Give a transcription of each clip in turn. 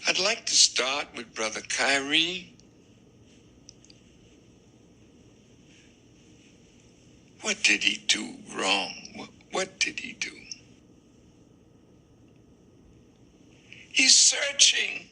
I'd like to start with Brother KYRIE. What did he do wrong? What did he do? He's searching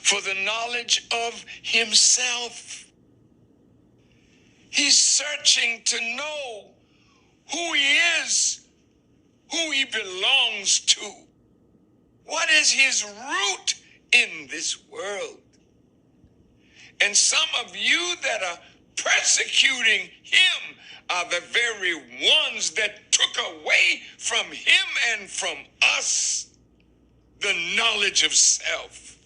for the knowledge of himself. He's searching to know who he is, who he belongs to. What is his root in this world? And some of you that are persecuting him are the very ones that took away from him and from us the knowledge of self.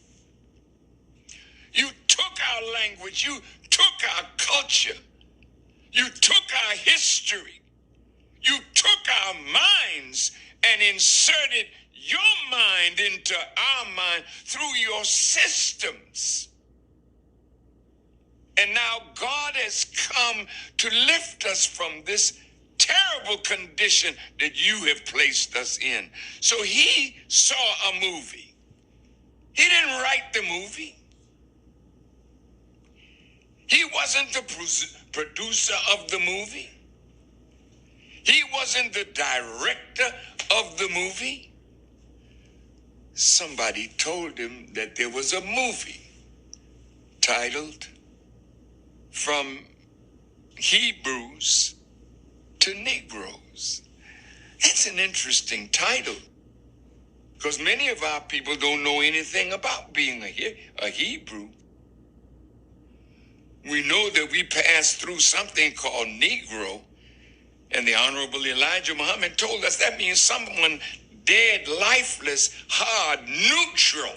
You took our language, you took our culture, you took our history, you took our minds and inserted your mind into our mind through your systems. And now God has come to lift us from this terrible condition that you have placed us in. So he saw a movie. He didn't write the movie. He wasn't the producer of the movie. He wasn't the director of the movie. Somebody told him that there was a movie titled From Hebrews to Negroes. That's an interesting title, because many of our people don't know anything about being a Hebrew. We know that we passed through something called Negro, and the Honorable Elijah Muhammad told us that means someone dead, lifeless, hard, neutral.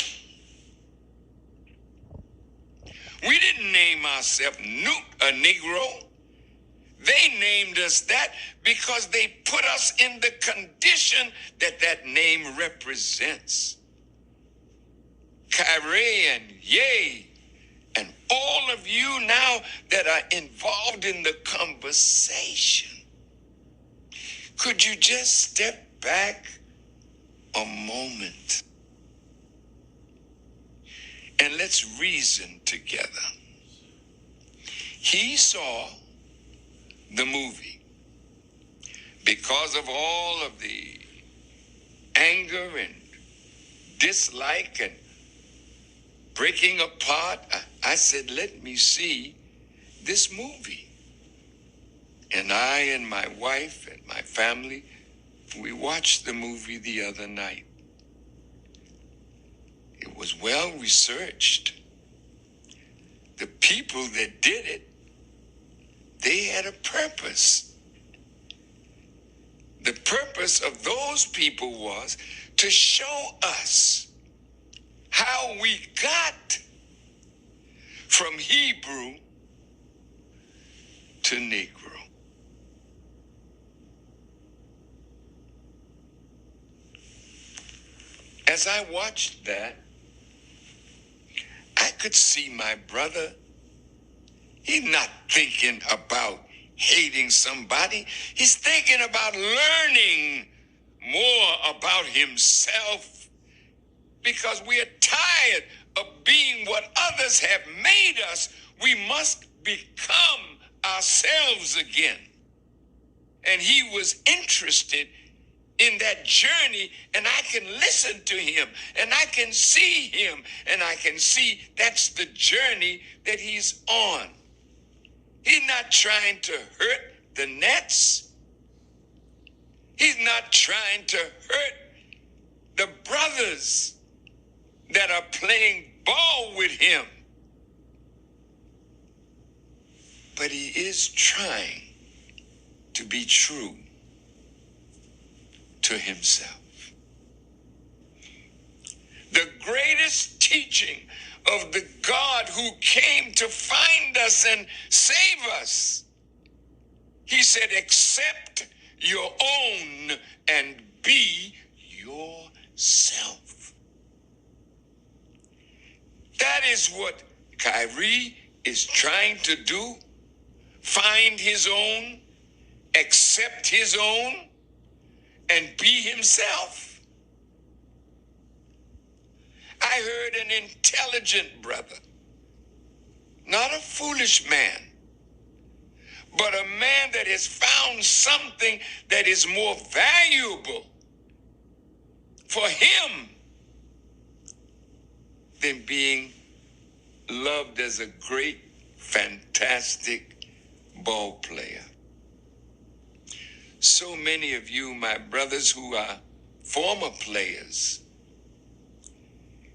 We didn't name ourselves a Negro. They named us that because they put us in the condition that that name represents. KYRIE and Ye and all of you now that are involved in the conversation, could you just step back a moment and let's reason together? He saw the movie because of all of the anger and dislike and breaking apart. I said, let me see this movie. And I and my wife and my family, we watched the movie the other night. It was well researched. The people that did it, they had a purpose. The purpose of those people was to show us how we got from Hebrew to Negro. As I watched that, I could see my brother. He's not thinking about hating somebody. He's thinking about learning more about himself, because we are tired of being what others have made us. We must become ourselves again. And he was interested in that journey, and I can listen to him, and I can see him, and I can see that's the journey that he's on. He's not trying to hurt the Nets. He's not trying to hurt the brothers that are playing ball with him. But he is trying to be true to himself. The greatest teaching of the God who came to find us and save us, he said, accept your own and be yourself. That is what KYRIE is trying to do. Find his own, accept his own, and be himself. I heard an intelligent brother, not a foolish man, but a man that has found something that is more valuable for him than being loved as a great, fantastic ball player. So many of you, my brothers, who are former players,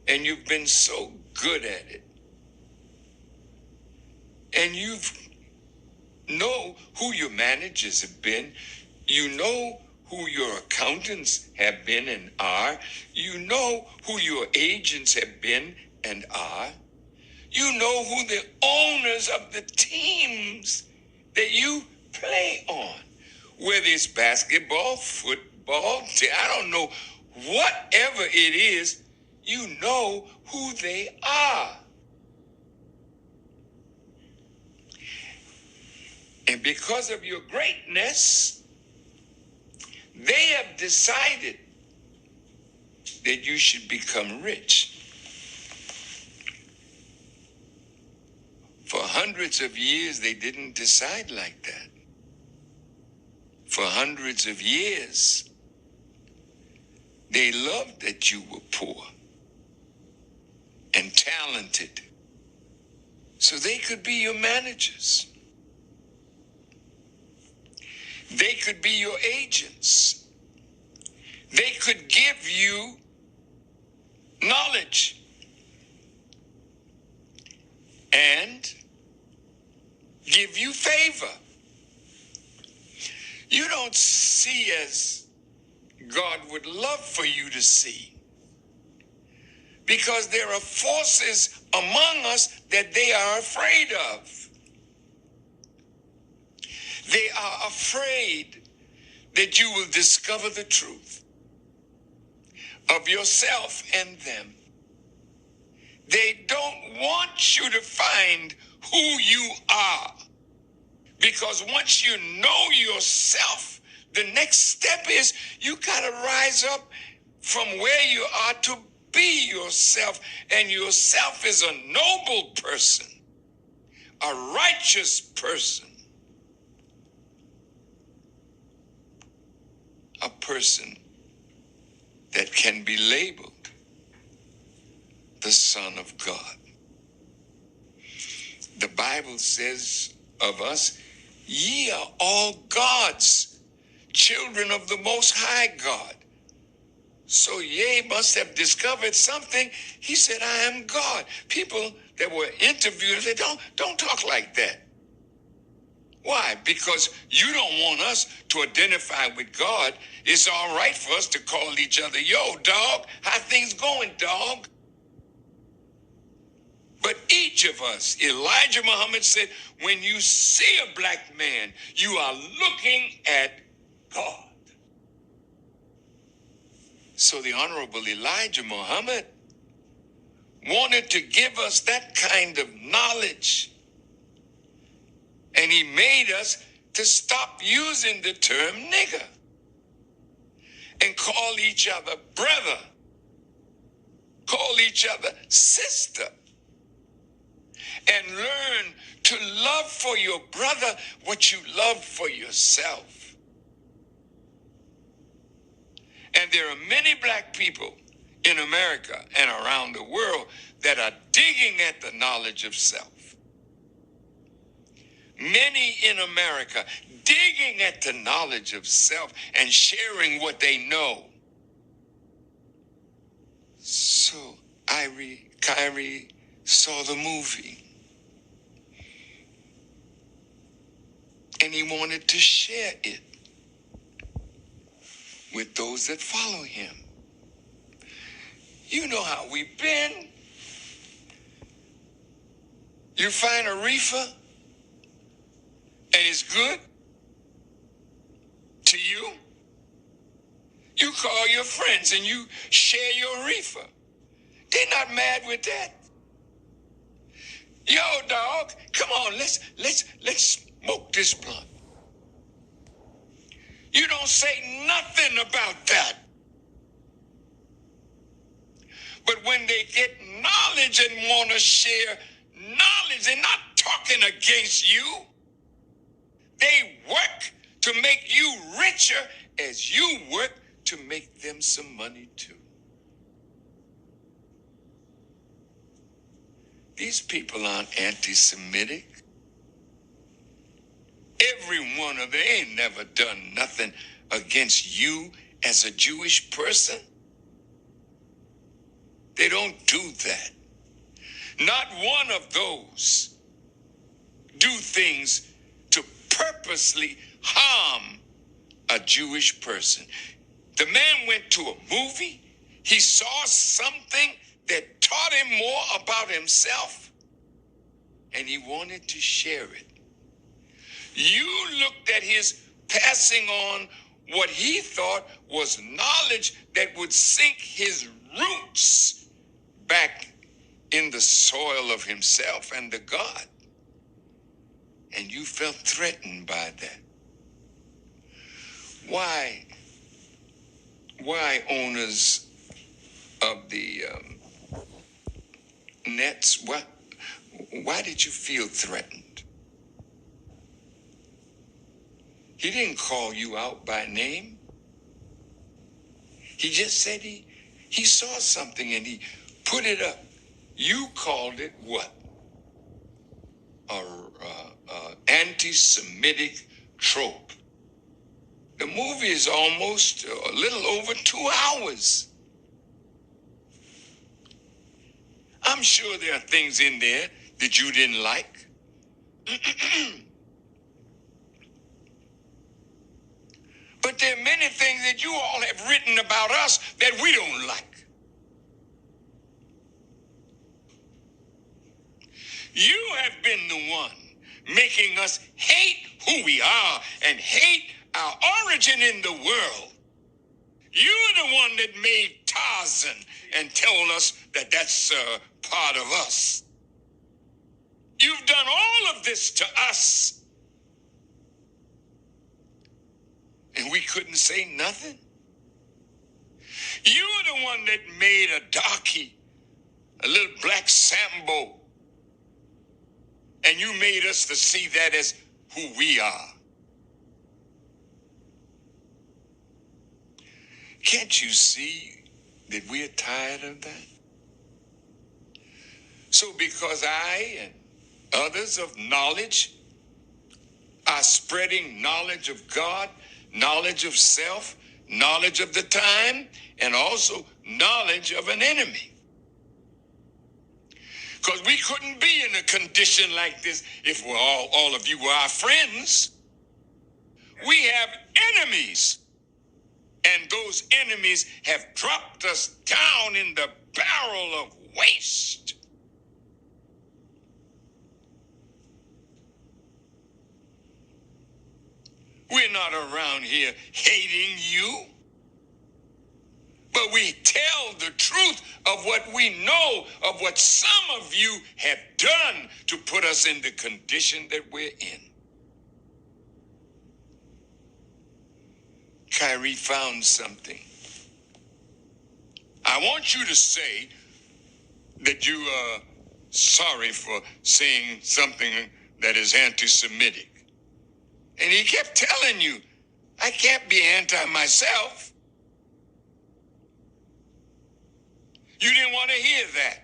and you've been so good at it, and you know who your managers have been, you know who your accountants have been and are, you know who your agents have been and are, you know who the owners of the teams that you play on, whether it's basketball, football, I don't know, whatever it is, you know who they are. And because of your greatness, they have decided that you should become rich. For hundreds of years, they didn't decide like that. For hundreds of years, they loved that you were poor and talented, so they could be your managers. They could be your agents. They could give you knowledge and give you favor. You don't see as God would love for you to see, because there are forces among us that they are afraid of. They are afraid that you will discover the truth of yourself and them. They don't want you to find who you are, because once you know yourself, the next step is you gotta rise up from where you are to be yourself. And yourself is a noble person, a righteous person, a person that can be labeled the Son of God. The Bible says of us, ye are all God's children of the Most High God. So ye must have discovered something. He said, I am God. People that were interviewed said, don't talk like that. Why? Because you don't want us to identify with God. It's all right for us to call each other, yo, dog, how things going, dog? But each of us, Elijah Muhammad said, when you see a black man, you are looking at God. So the Honorable Elijah Muhammad wanted to give us that kind of knowledge. And he made us to stop using the term nigger and call each other brother, call each other sister, and learn to love for your brother what you love for yourself. And there are many black people in America and around the world that are digging at the knowledge of self. Many in America digging at the knowledge of self and sharing what they know. So KYRIE saw the movie, and he wanted to share it with those that follow him. You know how we've been. You find a reefer and it's good to you, you call your friends and you share your reefer. They're not mad with that. Yo, dog, come on, let's smoke this blunt. You don't say nothing about that. But when they get knowledge and want to share knowledge. They're not talking against you. They work to make you richer as you work to make them some money too. These people aren't anti-Semitic. Every one of them ain't never done nothing against you as a Jewish person. They don't do that. Not one of those do things to purposely harm a Jewish person. The man went to a movie. He saw something that taught him more about himself, and he wanted to share it. You looked at his passing on what he thought was knowledge that would sink his roots back in the soil of himself and the God. And you felt threatened by that. Why owners of the nets, why did you feel threatened? He didn't call you out by name. He just said he saw something and he put it up. You called it what? Anti-Semitic trope. The movie is almost a little over 2 hours. I'm sure there are things in there that you didn't like. But there are many things that you all have written about us that we don't like. You have been the one making us hate who we are and hate our origin in the world. You're the one that made Tarzan and told us that that's part of us. You've done all of this to us, and we couldn't say nothing. You're the one that made a darky, a little black Sambo, and you made us to see that as who we are. Can't you see that we're tired of that? So because I and others of knowledge are spreading knowledge of God, knowledge of self, knowledge of the time, and also knowledge of an enemy. Because we couldn't be in a condition like this if we're all of you were our friends. We have enemies. And those enemies have dropped us down in the barrel of waste. We're not around here hating you, but we tell the truth of what we know, of what some of you have done to put us in the condition that we're in. KYRIE found something. I want you to say that you are sorry for saying something that is anti-Semitic. And he kept telling you, I can't be anti myself. You didn't want to hear that.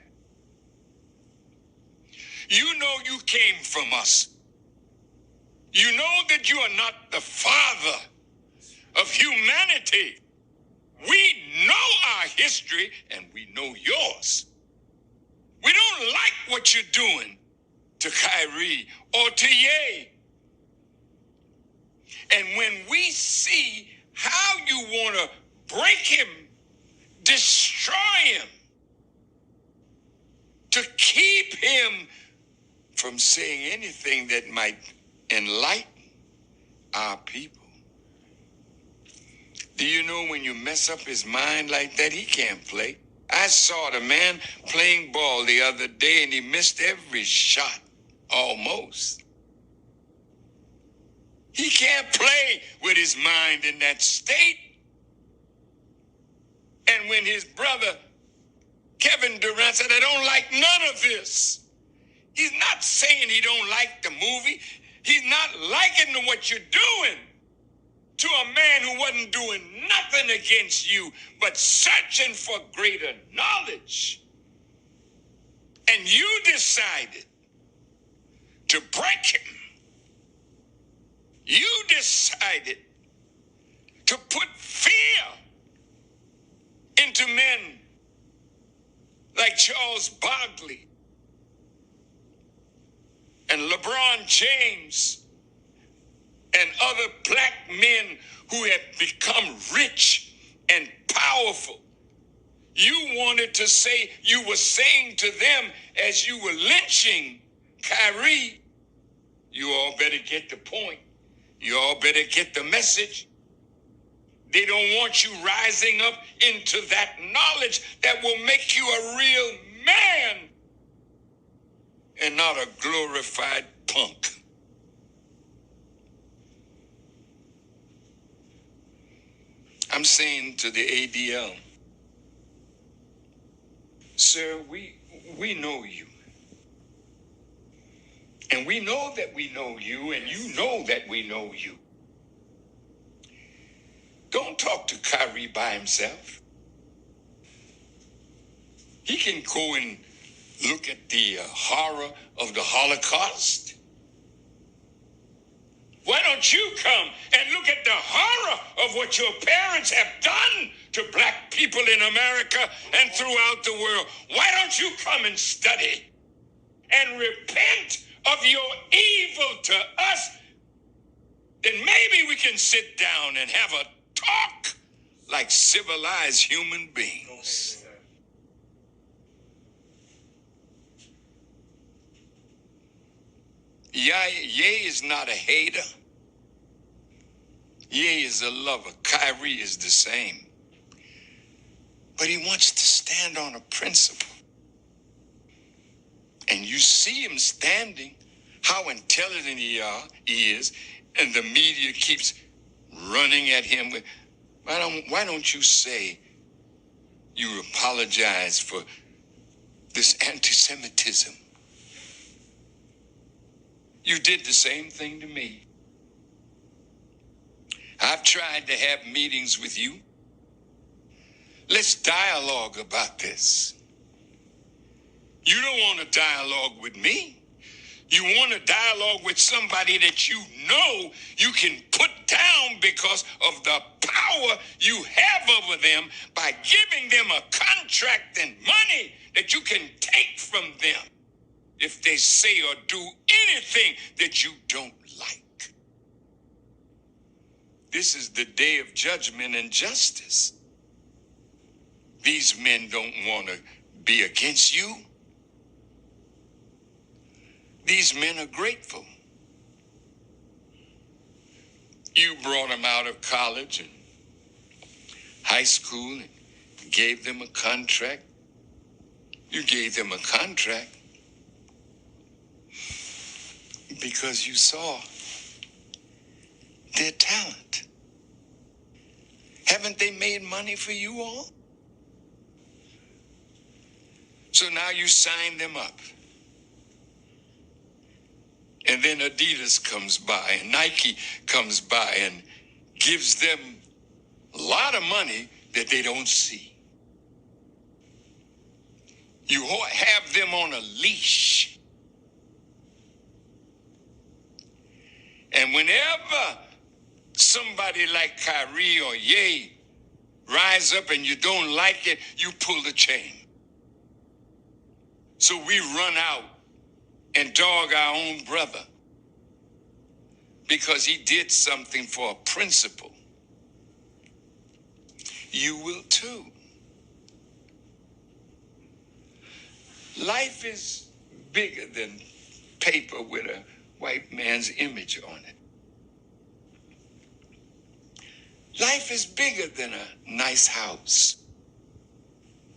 You know you came from us. You know that you are not the father of humanity. We know our history and we know yours. We don't like what you're doing to KYRIE or to Ye. And when we see how you want to break him, destroy him, to keep him from saying anything that might enlighten our people. Do you know when you mess up his mind like that, he can't play? I saw the man playing ball the other day and he missed every shot, almost. He can't play with his mind in that state. And when his brother kept Kevin Durant said, I don't like none of this. He's not saying he don't like the movie. He's not liking what you're doing to a man who wasn't doing nothing against you, but searching for greater knowledge. And you decided to break him. You decided to put fear into men like Charles Barkley and LeBron James and other black men who have become rich and powerful. You wanted to say, you were saying to them as you were lynching KYRIE, you all better get the point. You all better get the message. They don't want you rising up into that knowledge that will make you a real man and not a glorified punk. I'm saying to the ADL, sir, we know you. And we know that we know you, and you know that we know you. Don't talk to KYRIE by himself. He can go and look at the horror of the Holocaust. Why don't you come and look at the horror of what your parents have done to black people in America and throughout the world? Why don't you come and study and repent of your evil to us? Then maybe we can sit down and have a talk like civilized human beings. Ye is not a hater. Ye is a lover. KYRIE is the same. But he wants to stand on a principle. And you see him standing, how intelligent he is, and the media keeps running at him with, why don't you say you apologize for this anti-Semitism? You did the same thing to me. I've tried to have meetings with you. Let's dialogue about this. You don't want to dialogue with me. You want to dialogue with somebody that you know you can put down because of the power you have over them by giving them a contract and money that you can take from them if they say or do anything that you don't like. This is the day of judgment and justice. These men don't want to be against you. These men are grateful. You brought them out of college and high school and gave them a contract. You gave them a contract because you saw their talent. Haven't they made money for you all? So now you sign them up. And then Adidas comes by and Nike comes by and gives them a lot of money that they don't see. You have them on a leash. And whenever somebody like KYRIE or Ye rise up and you don't like it, you pull the chain. So we run out and dog our own brother because he did something for a principle. You will too. Life is bigger than paper with a white man's image on it. Life is bigger than a nice house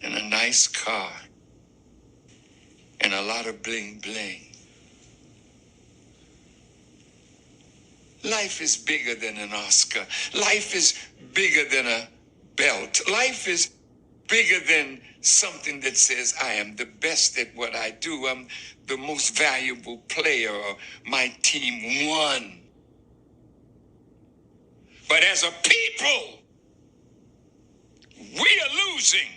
and a nice car and a lot of bling bling. Life is bigger than an Oscar. Life is bigger than a belt. Life is bigger than something that says I am the best at what I do. I'm the most valuable player, or my team won. But as a people, we are losing.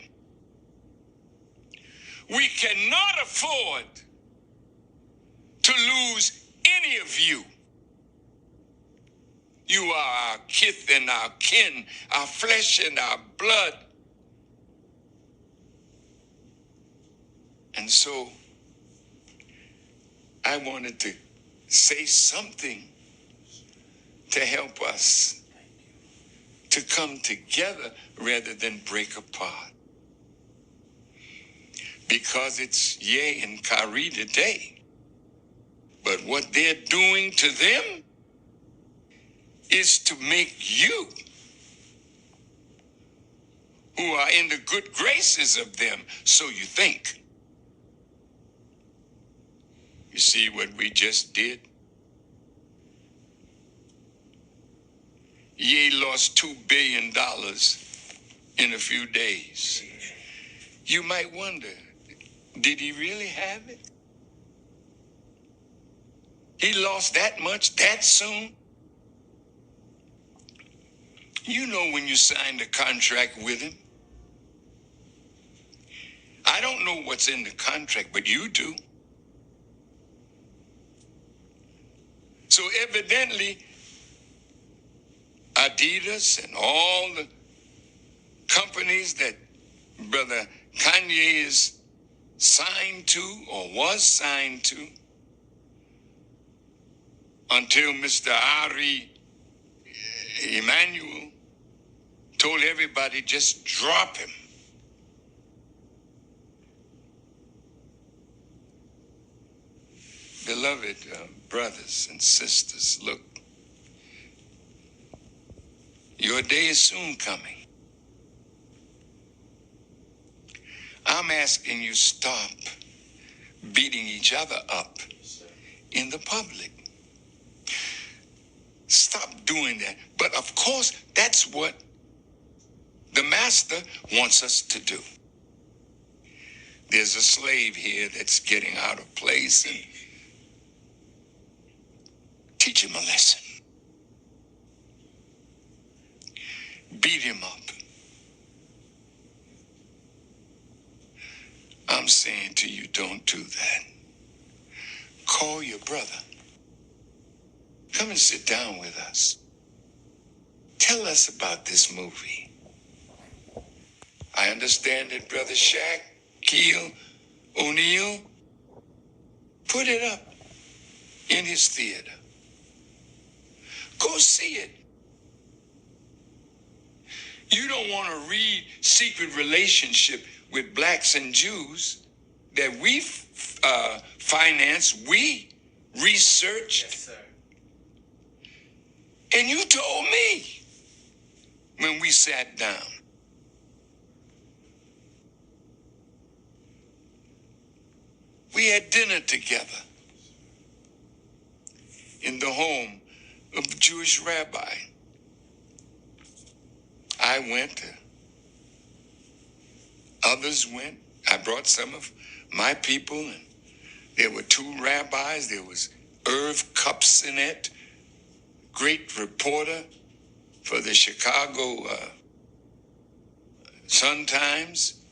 We cannot afford to lose any of you. You are our kith and our kin, our flesh and our blood. And so I wanted to say something to help us to come together rather than break apart. Because it's Ye and KYRIE today. But what they're doing to them is to make you, who are in the good graces of them, so you think. You see what we just did? Ye lost $2 billion in a few days. You might wonder, did he really have it? He lost that much that soon? You know when you signed a contract with him. I don't know what's in the contract, but you do. So evidently, Adidas and all the companies that Brother Kanye is signed to or was signed to, until Mr. Ari Emmanuel told everybody just drop him. Beloved brothers and sisters, look, your day is soon coming. I'm asking you, stop beating each other up in the public. Stop doing that. But of course, that's what the master wants us to do. There's a slave here that's getting out of place, and teach him a lesson. Beat him up. I'm saying to you, don't do that. Call your brother. Come and sit down with us. Tell us about this movie. I understand that Brother Shaquille O'Neal put it up in his theater. Go see it. You don't want to read Secret Relationship with Blacks and Jews that we financed, we researched. Yes, sir. And you told me when we sat down. We had dinner together in the home of the Jewish rabbi. I went, others went. I brought some of my people, and there were two rabbis. There was Irv Kupcinet, great reporter for the Chicago Sun-Times.